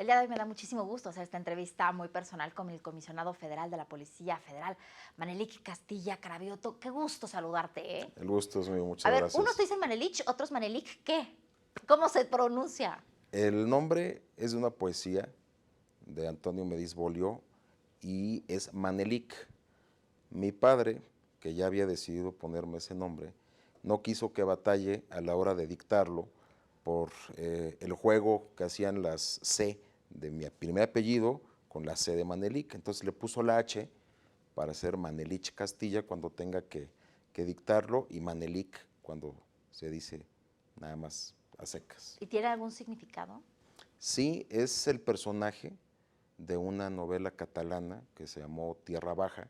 día de hoy me da muchísimo gusto hacer esta entrevista muy personal con el comisionado federal de la Policía Federal, Manelik Castilla Cravioto. Qué gusto saludarte, ¿eh? El gusto es mío, A muchas ver, unos gracias. dicen Manelich, otros Manelik, ¿qué? ¿Cómo se pronuncia? El nombre es de una poesía de Antonio Mediz Bolio y es Manelik. Mi padre, que ya había decidido ponerme ese nombre, no quiso que batalle a la hora de dictarlo por el juego que hacían las C de mi primer apellido con la C de Manelik. Entonces le puso la H para hacer Manelich Castilla cuando tenga que dictarlo y Manelik cuando se dice nada más a secas. ¿Y tiene algún significado? Sí, es el personaje de una novela catalana que se llamó Tierra Baja,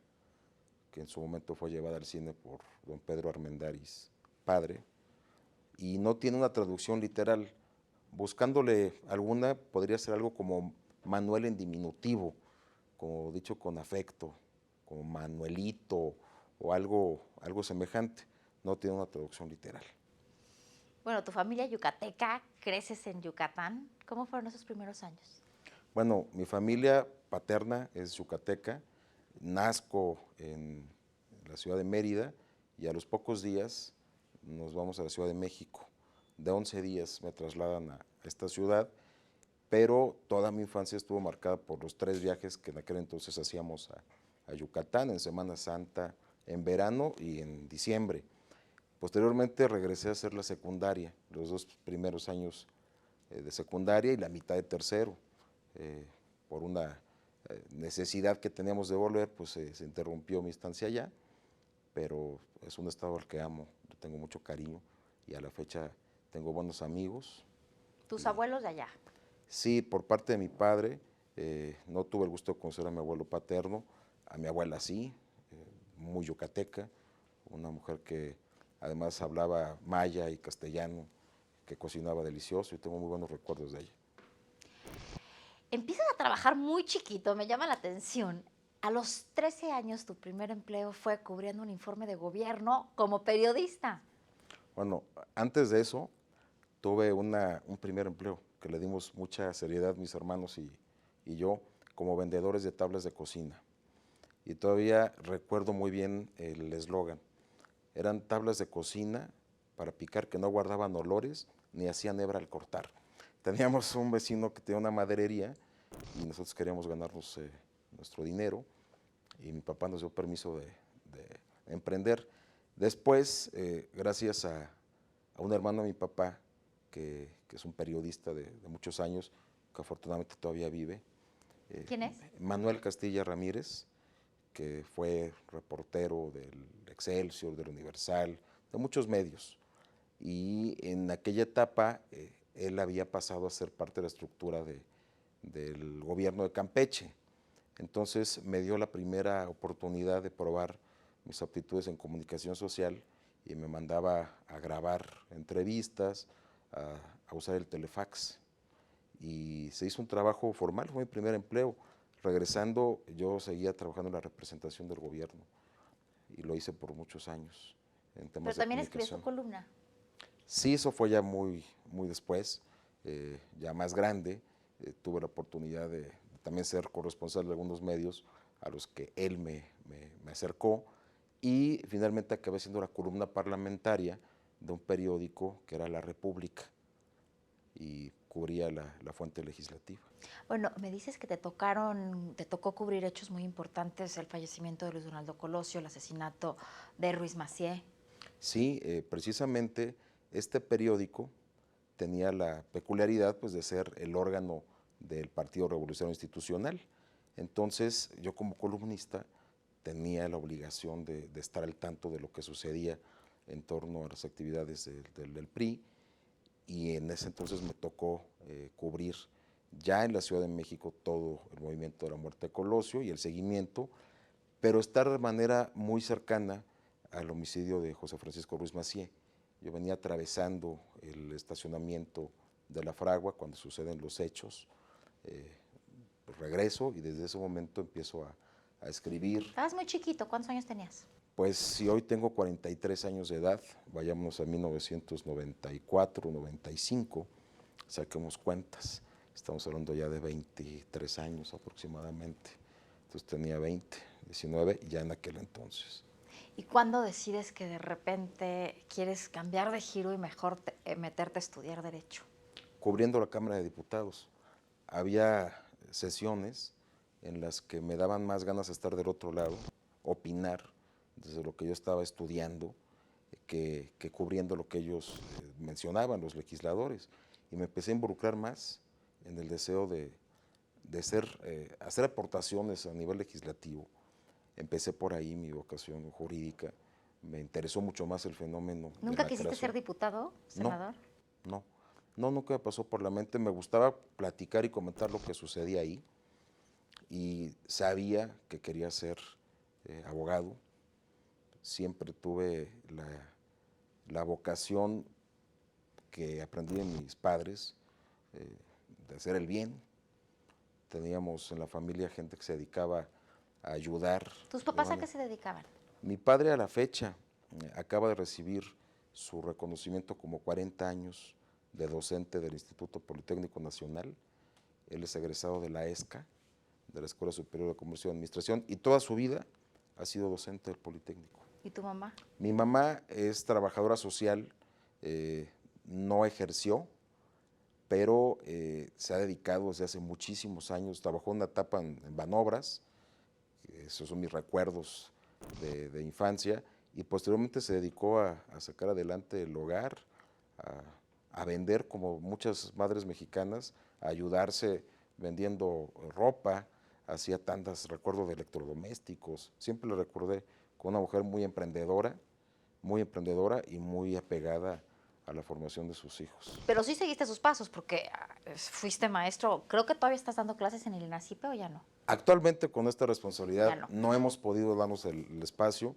que en su momento fue llevada al cine por don Pedro Armendáriz, padre, y no tiene una traducción literal. Buscándole alguna, podría ser algo como Manuel en diminutivo, como dicho con afecto, como Manuelito o algo semejante. No tiene una traducción literal. Bueno, tu familia yucateca, creces en Yucatán. ¿Cómo fueron esos primeros años? Bueno, mi familia paterna es yucateca, nazco en la ciudad de Mérida y a los pocos días nos vamos a la Ciudad de México. De 11 días me trasladan a esta ciudad, pero toda mi infancia estuvo marcada por los 3 viajes que en aquel entonces hacíamos a Yucatán, en Semana Santa, en verano y en diciembre. Posteriormente regresé a hacer la secundaria, los 2 primeros años de secundaria y la mitad de tercero. Por una necesidad que teníamos de volver, pues se interrumpió mi estancia allá, pero es un estado al que amo, yo tengo mucho cariño y a la fecha tengo buenos amigos. Tus abuelos de allá. Sí, por parte de mi padre, no tuve el gusto de conocer a mi abuelo paterno, a mi abuela sí, muy yucateca, una mujer que además hablaba maya y castellano, que cocinaba delicioso y tengo muy buenos recuerdos de ella. Empiezas a trabajar muy chiquito, me llama la atención. A los 13 años tu primer empleo fue cubriendo un informe de gobierno como periodista. Bueno, antes de eso tuve un primer empleo que le dimos mucha seriedad mis hermanos y yo como vendedores de tablas de cocina. Y todavía recuerdo muy bien el eslogan. Eran tablas de cocina para picar que no guardaban olores ni hacían hebra al cortar. Teníamos un vecino que tenía una maderería y nosotros queríamos ganarnos nuestro dinero y mi papá nos dio permiso de emprender. Después, gracias a un hermano de mi papá, que es un periodista de muchos años, que afortunadamente todavía vive. ¿Quién es? Manuel Castilla Ramírez, que fue reportero del Excelsior, del Universal, de muchos medios. Y en aquella etapa él había pasado a ser parte de la estructura del gobierno de Campeche. Entonces me dio la primera oportunidad de probar mis aptitudes en comunicación social y me mandaba a grabar entrevistas, a usar el telefax. Y se hizo un trabajo formal, fue mi primer empleo. Regresando, yo seguía trabajando en la representación del gobierno y lo hice por muchos años en Pero temas de también escribías tu comunicación. columna. Sí, eso fue ya muy después, ya más grande. Tuve la oportunidad de también ser corresponsal de algunos medios a los que él me acercó y finalmente acabé siendo la columna parlamentaria de un periódico que era La República y cubría la fuente legislativa. Bueno, me dices que te tocó cubrir hechos muy importantes, el fallecimiento de Luis Donaldo Colosio, el asesinato de Ruiz Massieu. Sí, precisamente este periódico tenía la peculiaridad pues, de ser el órgano del Partido Revolucionario Institucional. Entonces, yo como columnista tenía la obligación de estar al tanto de lo que sucedía en torno a las actividades del PRI y en ese entonces me tocó cubrir ya en la Ciudad de México todo el movimiento de la muerte de Colosio y el seguimiento, pero estar de manera muy cercana al homicidio de José Francisco Ruiz Massieu. Yo venía atravesando el estacionamiento de la Fragua cuando suceden los hechos, pues regreso y desde ese momento empiezo a escribir. Estabas muy chiquito, ¿cuántos años tenías? Pues si hoy tengo 43 años de edad, vayámonos a 1994, 95, saquemos cuentas. Estamos hablando ya de 23 años aproximadamente. Entonces tenía 20, 19 ya en aquel entonces. ¿Y cuándo decides que de repente quieres cambiar de giro y mejor meterte a estudiar Derecho? Cubriendo la Cámara de Diputados. Había sesiones en las que me daban más ganas de estar del otro lado, opinar desde lo que yo estaba estudiando, que cubriendo lo que ellos mencionaban, los legisladores. Y me empecé a involucrar más en el deseo de hacer aportaciones a nivel legislativo. Empecé por ahí mi vocación jurídica, me interesó mucho más el fenómeno de ¿Nunca la quisiste creación. ser diputado, senador? No, no, nunca me pasó por la mente. Me gustaba platicar y comentar lo que sucedía ahí y sabía que quería ser abogado. Siempre tuve la vocación que aprendí de mis padres de hacer el bien. Teníamos en la familia gente que se dedicaba a ayudar. ¿Tus papás a qué se dedicaban? Mi padre a la fecha acaba de recibir su reconocimiento como 40 años de docente del Instituto Politécnico Nacional. Él es egresado de la ESCA, de la Escuela Superior de Comercio y Administración, y toda su vida ha sido docente del Politécnico. ¿Y tu mamá? Mi mamá es trabajadora social, no ejerció, pero se ha dedicado desde hace muchísimos años, trabajó una etapa en Banobras, esos son mis recuerdos de infancia, y posteriormente se dedicó a sacar adelante el hogar, a vender como muchas madres mexicanas, a ayudarse vendiendo ropa, hacía tandas, recuerdo, de electrodomésticos. Siempre la recordé como una mujer muy emprendedora y muy apegada a la formación de sus hijos. Pero sí seguiste sus pasos porque fuiste maestro. Creo que todavía estás dando clases en el INACIPE, ¿o ya no? Actualmente con esta Ya responsabilidad no. no hemos podido darnos el espacio,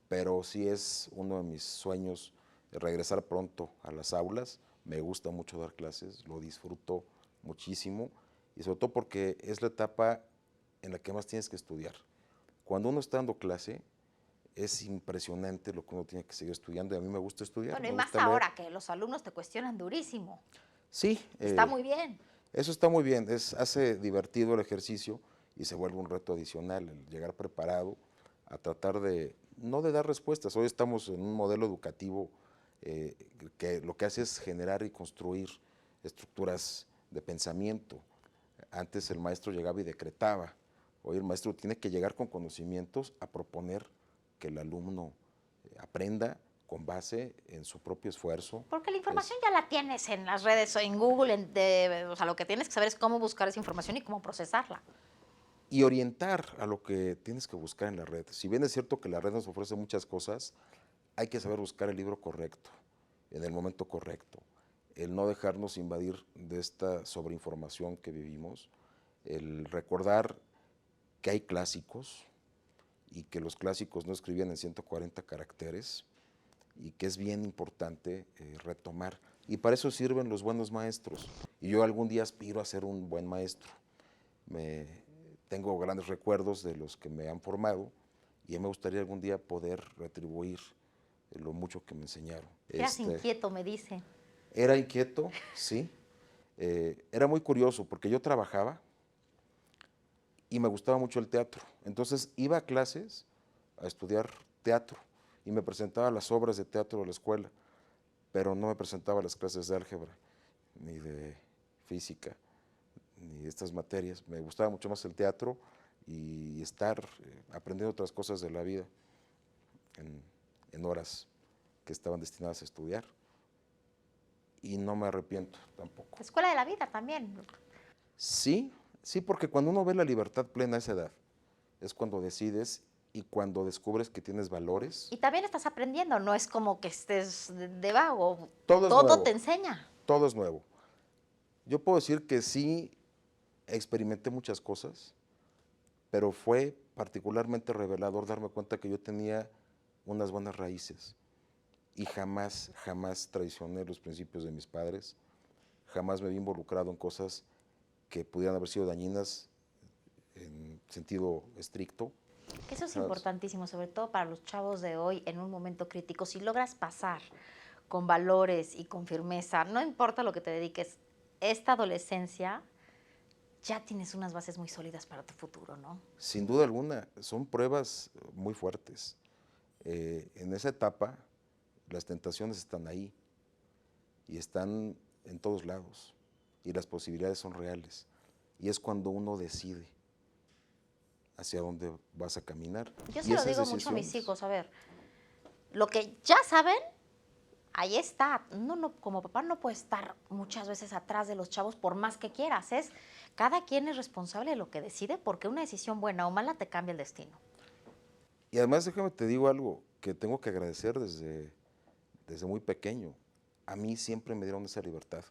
pero sí es uno de mis sueños regresar pronto a las aulas. Me gusta mucho dar clases, lo disfruto muchísimo y sobre todo porque es la etapa en la que más tienes que estudiar. Cuando uno está dando clase, es impresionante lo que uno tiene que seguir estudiando y a mí me gusta estudiar. Bueno, y Me más gusta leer. ahora que los alumnos te cuestionan durísimo. Sí, Está muy bien. eso está muy bien, hace divertido el ejercicio y se vuelve un reto adicional el llegar preparado a tratar no de dar respuestas. Hoy estamos en un modelo educativo que lo que hace es generar y construir estructuras de pensamiento. Antes el maestro llegaba y decretaba, hoy el maestro tiene que llegar con conocimientos a proponer que el alumno aprenda con base en su propio esfuerzo. Porque la información ya la tienes en las redes o en Google, o sea, lo que tienes que saber es cómo buscar esa información y cómo procesarla. Y orientar a lo que tienes que buscar en la red. Si bien es cierto que la red nos ofrece muchas cosas, hay que saber buscar el libro correcto, en el momento correcto. El no dejarnos invadir de esta sobreinformación que vivimos, el recordar que hay clásicos y que los clásicos no escribían en 140 caracteres y que es bien importante retomar. Y para eso sirven los buenos maestros. Y yo algún día aspiro a ser un buen maestro. Tengo grandes recuerdos de los que me han formado y me gustaría algún día poder retribuir lo mucho que me enseñaron. Eras inquieto, me dicen. Era inquieto, sí. Era muy curioso porque yo trabajaba y me gustaba mucho el teatro. Entonces iba a clases a estudiar teatro y me presentaba las obras de teatro de la escuela, pero no me presentaba a las clases de álgebra, ni de física, ni de estas materias. Me gustaba mucho más el teatro y estar aprendiendo otras cosas de la vida en horas que estaban destinadas a estudiar. Y no me arrepiento tampoco. Escuela de la vida también. Sí, sí, porque cuando uno ve la libertad plena a esa edad, es cuando decides y cuando descubres que tienes valores. Y también estás aprendiendo, no es como que estés de vago. Todo es Todo nuevo. te enseña. Todo es nuevo. Yo puedo decir que sí experimenté muchas cosas, pero fue particularmente revelador darme cuenta que yo tenía unas buenas raíces y jamás traicioné los principios de mis padres, jamás me vi involucrado en cosas que pudieran haber sido dañinas en sentido estricto. Eso es ¿Sabes? importantísimo, sobre todo para los chavos de hoy en un momento crítico. Si logras pasar con valores y con firmeza, no importa lo que te dediques, esta adolescencia ya tienes unas bases muy sólidas para tu futuro, ¿no? Sin duda alguna, son pruebas muy fuertes. En esa etapa, las tentaciones están ahí y están en todos lados y las posibilidades son reales. Y es cuando uno decide hacia dónde vas a caminar. Yo Y se lo esas digo mucho a mis decisiones, hijos, a ver, lo que ya saben, ahí está. No, como papá no puede estar muchas veces atrás de los chavos por más que quieras. Cada quien es responsable de lo que decide porque una decisión buena o mala te cambia el destino. y además déjame te digo algo que tengo que agradecer desde muy pequeño. A mí siempre me dieron esa libertad.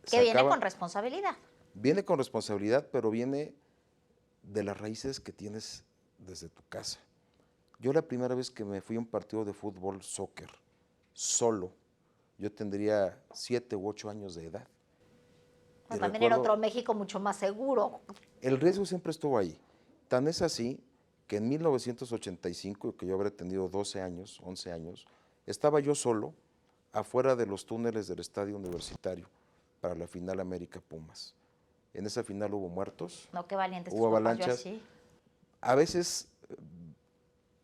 Que viene Sacaba, con responsabilidad. viene con responsabilidad, pero viene de las raíces que tienes desde tu casa. Yo la primera vez que me fui a un partido de fútbol, soccer, solo, yo tendría 7 u 8 años de edad. Y Bueno, también era recuerdo, otro México mucho más seguro. el riesgo siempre estuvo ahí. Tan es así que en 1985, que yo habré tenido 12 años, 11 años, estaba yo solo afuera de los túneles del estadio universitario para la final América Pumas. En esa final hubo muertos, No, qué valientes tus hubo papás, yo avalanchas. así. A veces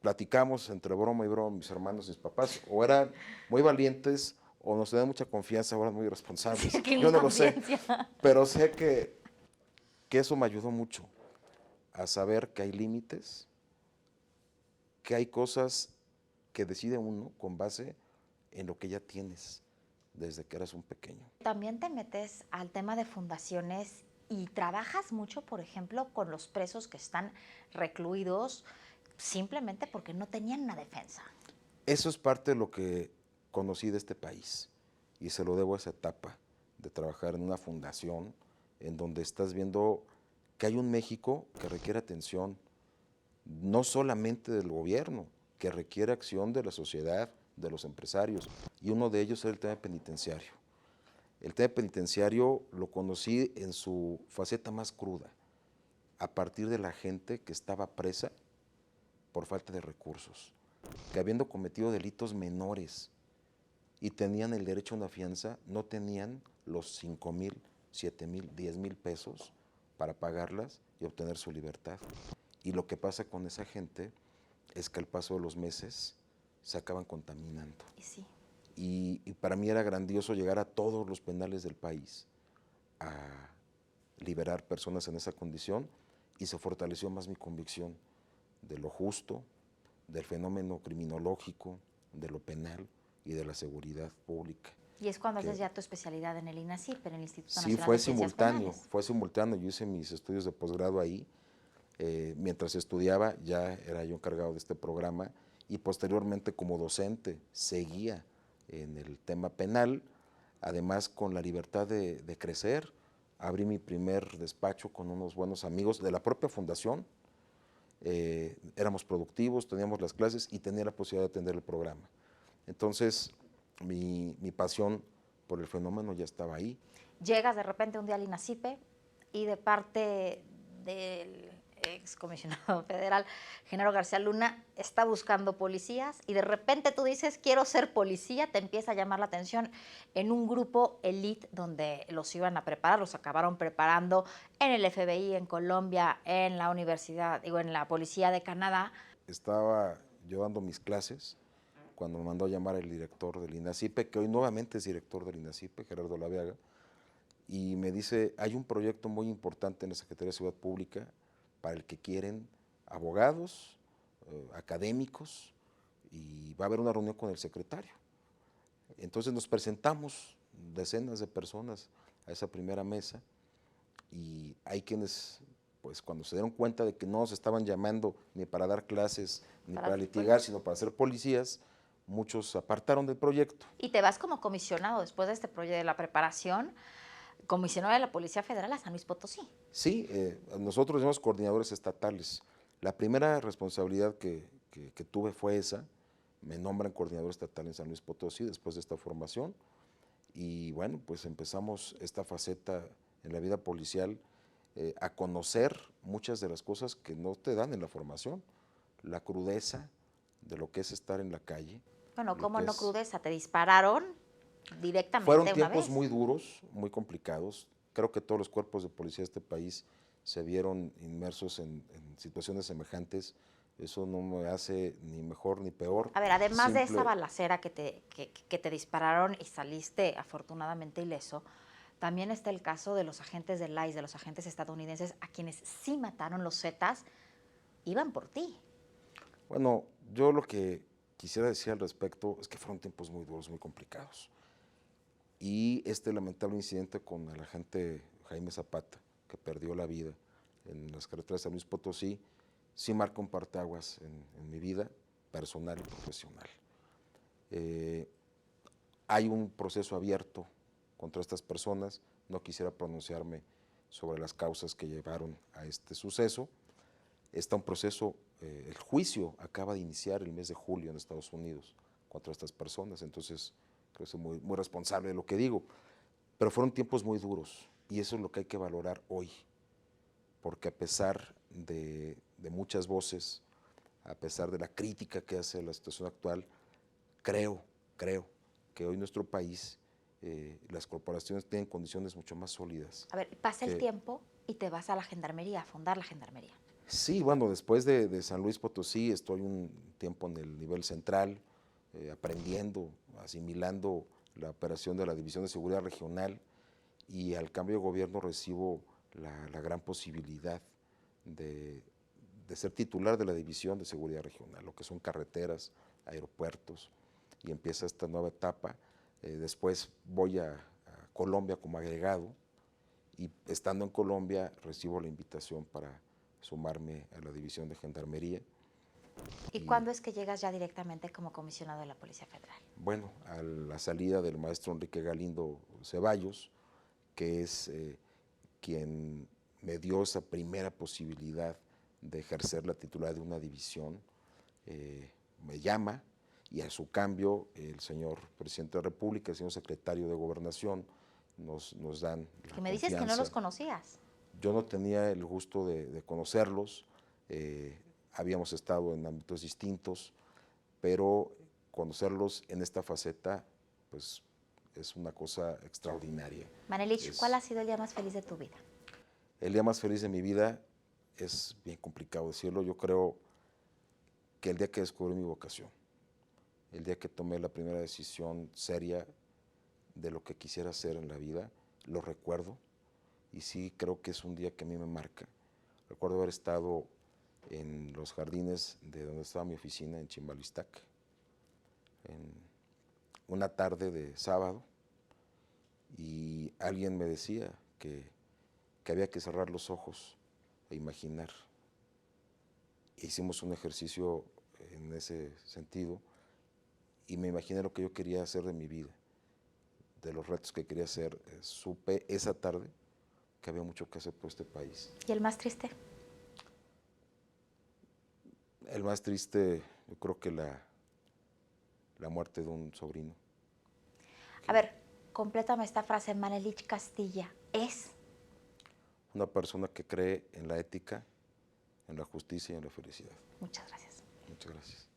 platicamos entre broma y broma, mis hermanos y mis papás, o eran muy valientes o nos tenían mucha confianza, o eran muy irresponsables. Sí, qué Yo no lo sé, inconsciencia. pero sé que eso me ayudó mucho a saber que hay límites, que hay cosas que decide uno con base en lo que ya tienes desde que eras un pequeño. También te metes al tema de fundaciones y trabajas mucho, por ejemplo, con los presos que están recluidos simplemente porque no tenían una defensa. Eso es parte de lo que conocí de este país y se lo debo a esa etapa de trabajar en una fundación en donde estás viendo que hay un México que requiere atención, no solamente del gobierno, que requiere acción de la sociedad, de los empresarios, y uno de ellos es el tema penitenciario. El tema penitenciario lo conocí en su faceta más cruda, a partir de la gente que estaba presa por falta de recursos, que habiendo cometido delitos menores y tenían el derecho a una fianza, no tenían los 5,000, 7,000, 10,000 pesos para pagarlas y obtener su libertad. Y lo que pasa con esa gente es que al paso de los meses se acaban contaminando. Y sí. Y para mí era grandioso llegar a todos los penales del país a liberar personas en esa condición y se fortaleció más mi convicción de lo justo, del fenómeno criminológico, de lo penal y de la seguridad pública. Y es cuando Que haces ya tu especialidad en el INACIP, en el Instituto sí, Nacional fue de Ciencias simultáneo, Penales. fue simultáneo. Yo hice mis estudios de posgrado ahí. Mientras estudiaba ya era yo encargado de este programa y posteriormente como docente seguía en el tema penal, además con la libertad de crecer. Abrí mi primer despacho con unos buenos amigos de la propia fundación. Éramos productivos, teníamos las clases y tenía la posibilidad de atender el programa. Entonces, mi pasión por el fenómeno ya estaba ahí. Llegas de repente un día al INACIPE y de parte del excomisionado federal, Genaro García Luna, está buscando policías y de repente tú dices, quiero ser policía, te empieza a llamar la atención en un grupo elite donde los iban a preparar, los acabaron preparando en el FBI en Colombia, en la universidad, digo, en la Policía de Canadá. Estaba yo dando mis clases cuando me mandó a llamar el director del INACIPE, que hoy nuevamente es director del INACIPE, Gerardo Laviaga, y me dice, hay un proyecto muy importante en la Secretaría de Seguridad Pública para el que quieren abogados, académicos, y va a haber una reunión con el secretario. Entonces nos presentamos decenas de personas a esa primera mesa y hay quienes, pues cuando se dieron cuenta de que no nos estaban llamando ni para dar clases, ni para litigar, sino para ser policías, muchos se apartaron del proyecto. Y te vas como comisionado después de este proyecto de la preparación, comisionado de la Policía Federal a San Luis Potosí. Sí, nosotros somos coordinadores estatales. La primera responsabilidad que tuve fue esa. Me nombran coordinador estatal en San Luis Potosí después de esta formación. Y bueno, pues empezamos esta faceta en la vida policial a conocer muchas de las cosas que no te dan en la formación. La crudeza de lo que es estar en la calle. Bueno, lo ¿cómo que no es- crudeza? ¿Te dispararon directamente Fueron una tiempos vez? muy duros, muy complicados. creo que todos los cuerpos de policía de este país se vieron inmersos en situaciones semejantes. Eso no me hace ni mejor ni peor. A ver, además de esa balacera que te dispararon y saliste afortunadamente ileso, también está el caso de los agentes del ICE, de los agentes estadounidenses, a quienes sí mataron los Zetas, iban por ti. Bueno, yo lo que quisiera decir al respecto es que fueron tiempos muy duros, muy complicados. Y este lamentable incidente con el agente Jaime Zapata, que perdió la vida en las carreteras de San Luis Potosí, sí marca un parteaguas en mi vida personal y profesional. Hay un proceso abierto contra estas personas, no quisiera pronunciarme sobre las causas que llevaron a este suceso. Está un proceso, el juicio acaba de iniciar el mes de julio en Estados Unidos contra estas personas, entonces creo que soy muy responsable de lo que digo, pero fueron tiempos muy duros y eso es lo que hay que valorar hoy, porque a pesar de muchas voces, a pesar de la crítica que hace la situación actual, creo que hoy nuestro país, las corporaciones tienen condiciones mucho más sólidas. A ver, pasa el tiempo y te vas a la gendarmería, a fundar la gendarmería. Sí, bueno, después de San Luis Potosí estoy un tiempo en el nivel central, aprendiendo, asimilando la operación de la División de Seguridad Regional, y al cambio de gobierno recibo la gran posibilidad de ser titular de la División de Seguridad Regional, lo que son carreteras, aeropuertos, y empieza esta nueva etapa. Después voy a Colombia como agregado, y estando en Colombia recibo la invitación para sumarme a la División de Gendarmería. ¿Y cuándo es que llegas ya directamente como comisionado de la Policía Federal? Bueno, a la salida del maestro Enrique Galindo Ceballos, que es quien me dio esa primera posibilidad de ejercer la titularidad de una división, me llama, y a su cambio el señor presidente de la República, el señor secretario de Gobernación, nos dan la Que me dices que no los conocías. Yo no tenía el gusto de conocerlos, habíamos estado en ámbitos distintos, pero conocerlos en esta faceta, pues es una cosa extraordinaria. Manelich, ¿cuál ha sido el día más feliz de tu vida? El día más feliz de mi vida es bien complicado decirlo. Yo creo que el día que descubrí mi vocación, el día que tomé la primera decisión seria de lo que quisiera hacer en la vida, lo recuerdo, y sí creo que es un día que a mí me marca. Recuerdo haber estado en los jardines de donde estaba mi oficina en Chimbalistac, en una tarde de sábado, y alguien me decía que había que cerrar los ojos e imaginar. Hicimos un ejercicio en ese sentido y me imaginé lo que yo quería hacer de mi vida, de los retos que quería hacer. Supe esa tarde que había mucho que hacer por este país. ¿Y el más triste? El más triste, yo creo que la muerte de un sobrino. A ver, complétame esta frase. Manelich Castilla es una persona que cree en la ética, en la justicia y en la felicidad. Muchas gracias. Muchas gracias.